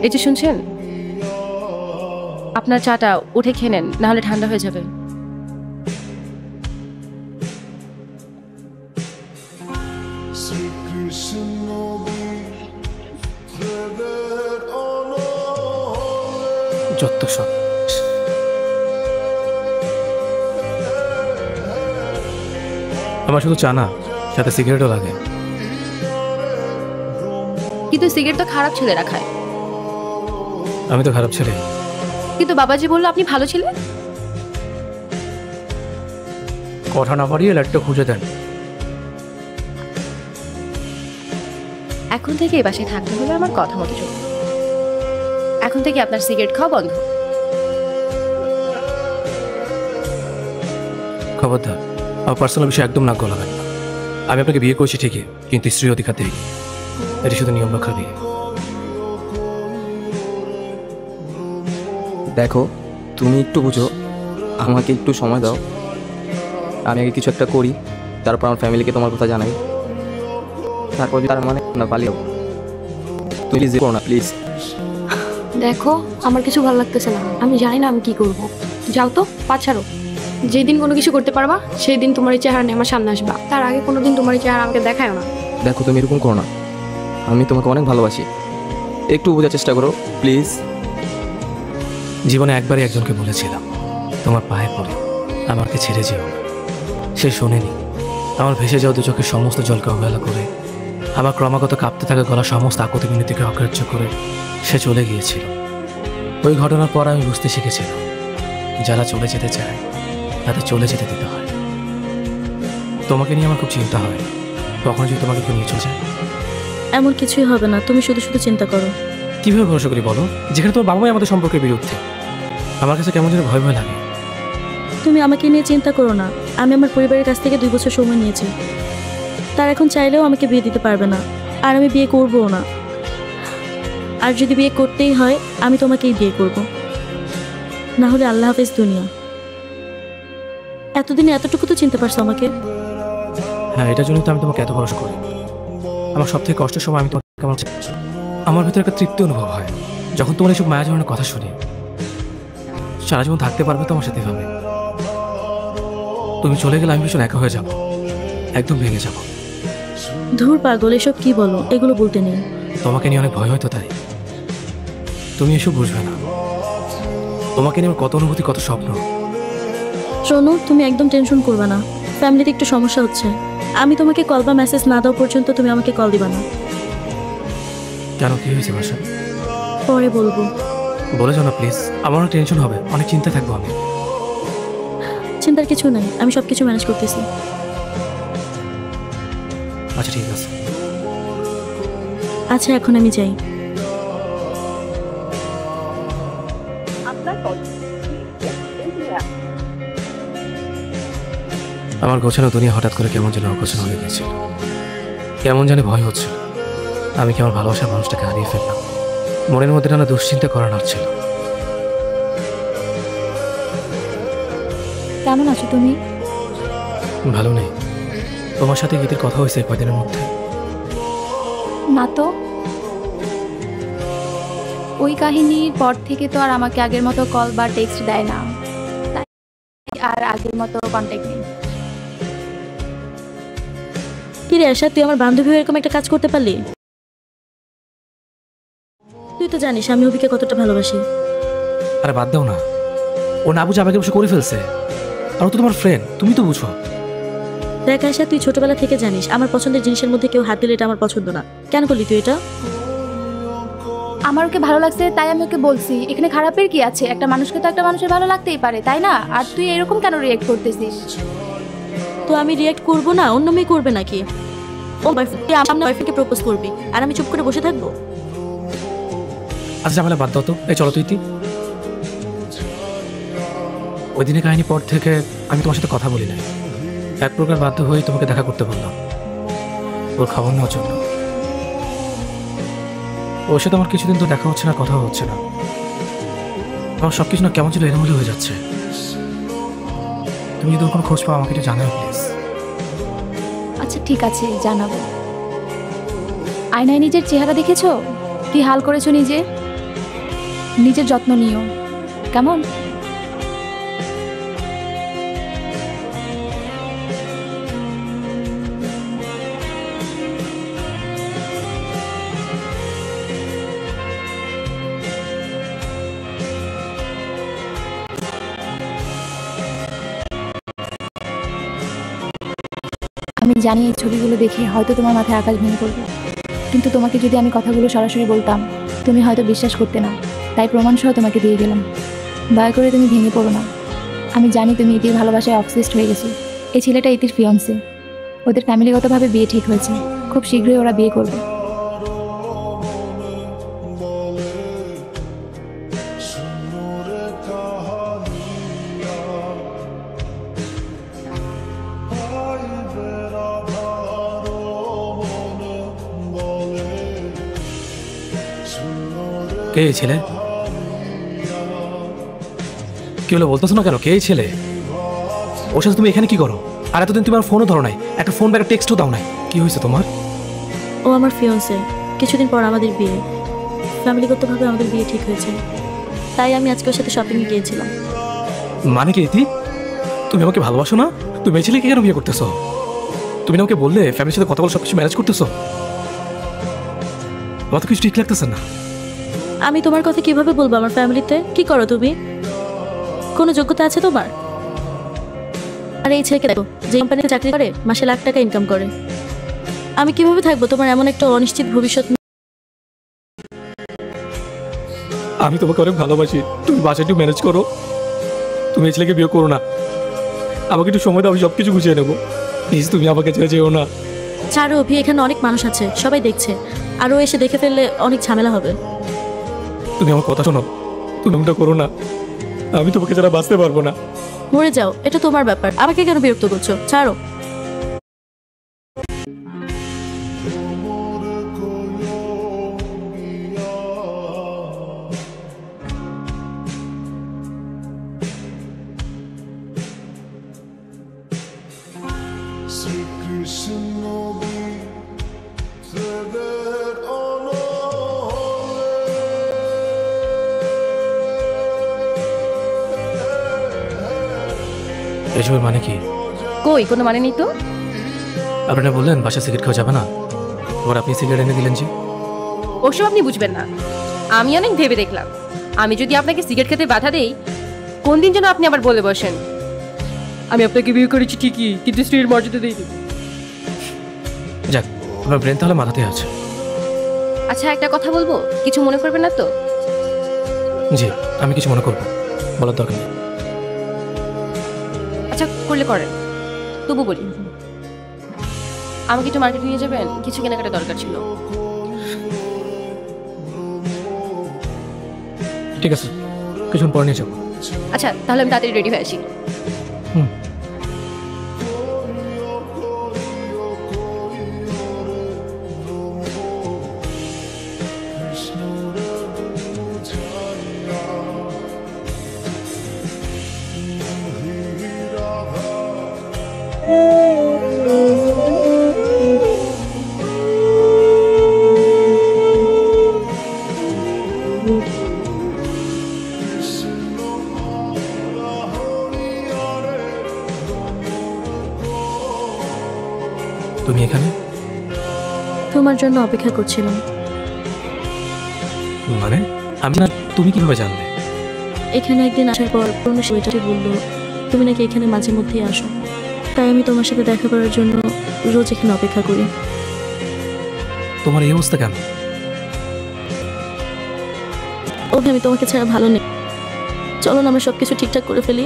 এই যে শুনছেন, আপনার চাটা উঠে খেয়ে নেন, নাহলে ঠান্ডা হয়ে যাবে। যত সব আমার শুধু চা না, সাথে সিগারেটও লাগে। কিন্তু সিগারেট তো খারাপ ছেলেরা খায়। আমি তো খারাপ ছেলে। কিন্তু বাবাজি বললো আপনি ভালো ছিলেন। কথা না পারিয়ে লাইটটা খুঁজে দেন। এখন থেকে এই বাসায় থাকতে হলে আমার কথা মতো চলবে। এখন থেকে আপনার সিগারেট খাওয়া বন্ধ। খবরদার, আমার পার্সোনাল বিষয়ে একদম নাক গলাবেন না। আমি আপনাকে বিয়ে করছি ঠিকই, কিন্তু স্ত্রী অধিকার দিই। এটি শুধু নিয়ম রক্ষার বিয়ে। দেখো, তুমি একটু বুঝো, আমাকে একটু সময় দাও। আমি আগে কিছু একটা করি, তারপর আমার ফ্যামিলিকে তোমার কথা জানাই। তারপর তার মানে না পালিয়ে যাবো। তুমি প্লিজ করো না, প্লিজ। দেখো, আমার কিছু ভালো লাগতেছে না। আমি জানি না আমি কি করব। যাও তো, পা ছাড়ো। যেদিন কোনো কিছু করতে পারবা সেই দিন তোমার এই চেহারা নিয়ে আমার সামনে আসবা। তার আগে কোনোদিন তোমার এই চেহারা আমাকে দেখায় না। দেখো, তুমি এরকম করো না। আমি তোমাকে অনেক ভালোবাসি, একটু বোঝার চেষ্টা করো প্লিজ। জীবনে একবারই একজনকে বলেছিলাম, তোমার পায়ে পড়ে আমাকে ছেড়ে যেও না। সে শোনেনি। আমার ভেসে যাওয়া দু চোখের সমস্ত জলকে অবহেলা করে, আমার ক্রমাগত কাঁপতে থাকা গলা সমস্ত আকুতি মিনতিকে অগ্রাহ্য করে সে চলে গিয়েছিল। ওই ঘটনার পর আমি বুঝতে শিখেছিলাম, যারা চলে যেতে চায় তাদের চলে যেতে দিতে হয়। তোমাকে নিয়ে আমার খুব চিন্তা হয়, কখনো যদি তোমাকে কেউ নিয়ে চলে যায়। এমন কিছুই হবে না, তুমি শুধু শুধু চিন্তা করো। কীভাবে ভরসা করি বলো, যেখানে তোমার বাবাই আমাদের সম্পর্কের বিরুদ্ধে? আমার কাছে কেমন যেন ভয় ভয় লাগে। তুমি আমাকে নিয়ে চিন্তা করো না। আমি আমার পরিবারের কাছ থেকে 2 বছর সময় নিয়েছি। তার এখন চাইলেও আমাকে বিয়ে দিতে পারবে না, আর আমি বিয়ে করবও না। আর যদি বিয়ে করতেই হয়, আমি তোমাকেই বিয়ে করব, না হলে আল্লাহ হাফেজ দুনিয়া। এতদিনে এতটুকু তো চিনতে পারছো আমাকে। হ্যাঁ, এটার জন্য তো আমি তোমাকে এত ভরসা করি। আমার সব থেকে কষ্টের সময় আমি তোমাকে আমার ভিতরে একটা তৃপ্তি অনুভব হয় যখন তোমার এইসব মায়া জড়ানোর কথা শুনি। সারা জীবন থাকতে পারবে তোমার সাথে ভাবে। তুমি চলে গেলে আমি ভীষণ একা হয়ে যাব, একদম ভেঙে যাব। ধুর পাগল, এসব কি বলো, এগুলো বলতে নেই। তোমাকে নিয়ে অনেক ভয় হয়তো, তাই তুমি এসব বুঝবে না। তোমাকে নিয়ে আমার কত অনুভূতি, কত স্বপ্ন। শোনো, তুমি একদম টেনশন করবে না। ফ্যামিলিতে একটু সমস্যা হচ্ছে। আমি তোমাকে কল বা মেসেজ না দেওয়া পর্যন্ত তুমি আমাকে কল দিবা না। কেন, কি হয়েছে বাসা? পরে বলবো। বলে যাও না প্লিজ, আমার অনেক টেনশন হবে, অনেক চিন্তা থাকবো আমি। চিন্তার কিছু নাই, আমি সব কিছু ম্যানেজ করতেছি। আচ্ছা ঠিক আছে। আচ্ছা, এখন আমি যাই। আমার গোছানো দুনিয়া হঠাৎ করে কেমন যেন অগোছানো হয়ে গেছিল। কেমন জানি ভয় হচ্ছিল, আমি কি আমার ভালোবাসার মানুষটাকে হারিয়ে ফেললাম। মনের মধ্যে নানা দুশ্চিন্তা করা নাড়ছিল। কেমন আছো তুমি? ভালো নেই। তোমার সাথে গীতের কথা হয়েছে কয়দিনের মধ্যে? না তো। ওই কাহিনীর পর থেকে তো আর আমাকে আগের মতো কল বা টেক্সট দেয় না, তাই আর আগের মতো কন্ট্যাক্ট নেই। কি রে আশা, তুই আমার বান্ধবী হয়ে এরকম একটা কাজ করতে পারলি? তুই তো জানিস আমি অভিকে কতটা ভালোবাসি। আরে বাদ দাও না, ও না বুঝে আমাকে বসে করে ফেলছে। আর ও তো তোমার ফ্রেন্ড, তুমি তো বুঝো। দেখ আশা, তুই ছোটবেলা থেকে জানিস আমার পছন্দের জিনিসের মধ্যে কেউ হাত দিলে এটা আমার পছন্দ না। কেন করলি তুই এটা? আমার ওকে ভালো লাগছে তাই আমি ওকে বলছি। এখানে খারাপের কি আছে? একটা মানুষকে তো একটা মানুষের ভালো লাগতেই পারে, তাই না? আর তুই এরকম কেন রিয়েক্ট করতেছিস? তো আমি রিয়েক্ট করবো না, অন্য মেয়ে করবে নাকি? ও বয়ফ্রেন্ড, আমার বয়ফ্রেন্ডকে প্রপোজ করবি আর আমি চুপ করে বসে থাকবো? আচ্ছা ঝামেলা বাদ দাও তো, এই চলো তুই। ওই দিনের কাহিনী পর থেকে আমি তোমার সাথে কথা বলি না। এক প্রকার বাধ্য হয়ে তোমাকে দেখা করতে বললাম, ওর খবর নেওয়ার জন্য। ওর সাথে আমার কিছুদিন তো দেখা হচ্ছে না, কথা হচ্ছে না। আমার সবকিছু না কেমন ছিল, এলোমেলো হয়ে যাচ্ছে। তুমি যদি ওর কোনো খোঁজ পাও আমাকে একটু জানাও প্লিজ। আচ্ছা ঠিক আছে, জানাবো। আয়নায় নিজের চেহারা দেখেছো? কি হাল করেছো নিজে? নিজের যত্ন নিও, কেমন? আমি জানি এই ছবিগুলো দেখে হয়তো তোমার মাথায় আকাশ ভেঙে পড়বে, কিন্তু তোমাকে যদি আমি কথাগুলো সরাসরি বলতাম তুমি হয়তো বিশ্বাস করতে না, তাই প্রমাণসহ তোমাকে দিয়ে গেলাম। দয়া করে তুমি ভেঙে পড়ো না। আমি জানি তুমি ইতির ভালোবাসায় অবসেসড হয়ে গেছো। এই ছেলেটা ইতির ফিয়ন্সে, ওদের ফ্যামিলিগতভাবে বিয়ে ঠিক হয়েছে, খুব শীঘ্রই ওরা বিয়ে করবে। কে এই ছেলে? কি হলো বলতেছো না কেন? কে এই ছেলে? ওর সাথে তুমি এখানে কি করো? আর এতদিন তুমি আমার ফোনও ধরো নাই, একটা ফোন ব্যাগ টেক্সটও দাও নাই। কি হয়েছে তোমার? ও আমার ফিয়ন্সে, কিছুদিন পর আমাদের বিয়ে। ফ্যামিলিগতভাবে আমাদের বিয়ে ঠিক হয়েছে, তাই আমি আজকে ওর সাথে শপিংয়ে গিয়েছিলাম। মানে কি ইতি, তুমি আমাকে ভালোবাসো না? তুমি এই ছেলেকে কেন বিয়ে করতেছো? তুমি না ওকে বললে ফ্যামিলির সাথে কথা বলে সবকিছু ম্যানেজ করতেছো? আমার তো কিছু ঠিক লাগতেছে না। আমি তোমার কথা কিভাবে বলবো? আমার ফ্যামিলিতে কি করো তুমি? কোনো যোগ্যতা আছে তোমার? আর এই ছেলেকে দেখো, যে কোম্পানিতে চাকরি করে মাসে লাখ টাকা ইনকাম করে। আমি কিভাবে থাকবো তোমার এমন একটা অনিশ্চিত ভবিষ্যৎ? আমি তোমাকে অনেক ভালোবাসি, তুমি বাসায় একটু ম্যানেজ করো। তুমি এই ছেলেকে বিয়ে করো না, আমাকে একটু সময় দাও, আমি সব কিছু গুছিয়ে নেবো। প্লিজ তুমি আমাকে ছেড়ে যেও না। ছাড়ো অভি, এখানে অনেক মানুষ আছে, সবাই দেখছে, আরও এসে দেখে ফেললে অনেক ঝামেলা হবে। তুমি আমার কথা শোনো, তুমি এমনটা করো না, আমি তোমাকে ছাড়া বাঁচতে পারবো না। মরে যাও, এটা তোমার ব্যাপার, আমাকে কেন বিরক্ত করছো? ছাড়ো। এসবের মানে কি? কই, কোনো মানে নেই তো। আপনারা বললেন বাসায় সিগারেট খাওয়া যাবে না, এবার আপনি সিগারেট এনে দিলেন যে। ওসব আপনি বুঝবেন না। আমি অনেক ভেবে দেখলাম, আমি যদি আপনাকে সিগারেট খেতে বাধা দেই, কোন দিন যেন আপনি আবার বলে বসেন আমি আপনাকে বিয়ে করেছি ঠিকই, কিন্তু স্ত্রীর মর্যাদা দিইনি। যাক, আপনার ব্রেন তাহলে মাথাতে আছে। আচ্ছা, একটা কথা বলবো, কিছু মনে করবেন না তো? জি, আমি কিছু মনে করবো, বলার দরকার নেই। আচ্ছা, করলে করেন, তবু বলি, আমাকে একটু মার্কেটে নিয়ে যাবেন, কিছু কেনাকাটা দরকার ছিল। ঠিক আছে, কিছুক্ষণ পরে নিয়ে যাবো। আচ্ছা, তাহলে আমি তাড়াতাড়ি রেডি হয়ে আসি। হুম। তুমি এখানে? তোমার জন্য অপেক্ষা করছিলাম। মানে আমি না, তুমি কিভাবে জানলে? এখানে একদিন আসার পর পুরনো সেটাটি বললো তুমি নাকি এখানে মাঝে মধ্যেই আসো, তাই আমি তোমার সাথে দেখা করার জন্য রোজ এখানে অপেক্ষা করি। তোমার এই অবস্থা কেন? অভি, আমি তোমাকে ছাড়া ভালো নেই, চলো না আমরা সবকিছু ঠিকঠাক করে ফেলি।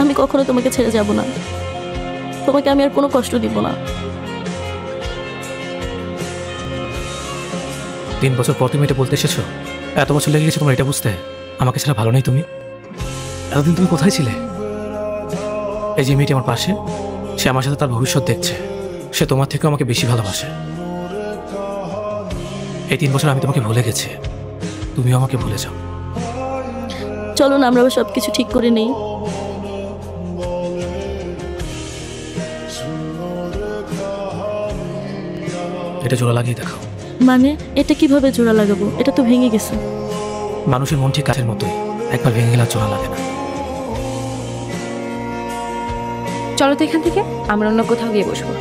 আমি কখনো তোমাকে ছেড়ে যাব না, তোমাকে আমি আর কোনো কষ্ট দিব না। 3 বছর পর তুমি এটা বলতে এসেছো? এত বছর লেগে গেছে তোমার এটা বুঝতে? আমাকে ছাড়া ভালো নেই তুমি? এতদিন তুমি কোথায় ছিলে? এই যে মেয়েটি আমার পাশে, সে আমার সাথে তার ভবিষ্যৎ দেখছে, সে তোমার থেকেও আমাকে বেশি ভালোবাসে। এই 3 বছর আমি তোমাকে ভুলে গেছি, তুমিও আমাকে ভুলে যাও। চলো না আমরা সব কিছু ঠিক করে নেই। এটা জোড়া লাগিয়ে দেখাও। মানে এটা কিভাবে জোড়া লাগাবো? এটা তো ভেঙে গেছে। মানুষের মন ঠিক কাছের মতোই, একবার ভেঙে গেলে আর জোড়া লাগে না। চলো তো এখান থেকে, আমরা অন্য কোথাও গিয়ে বসবো।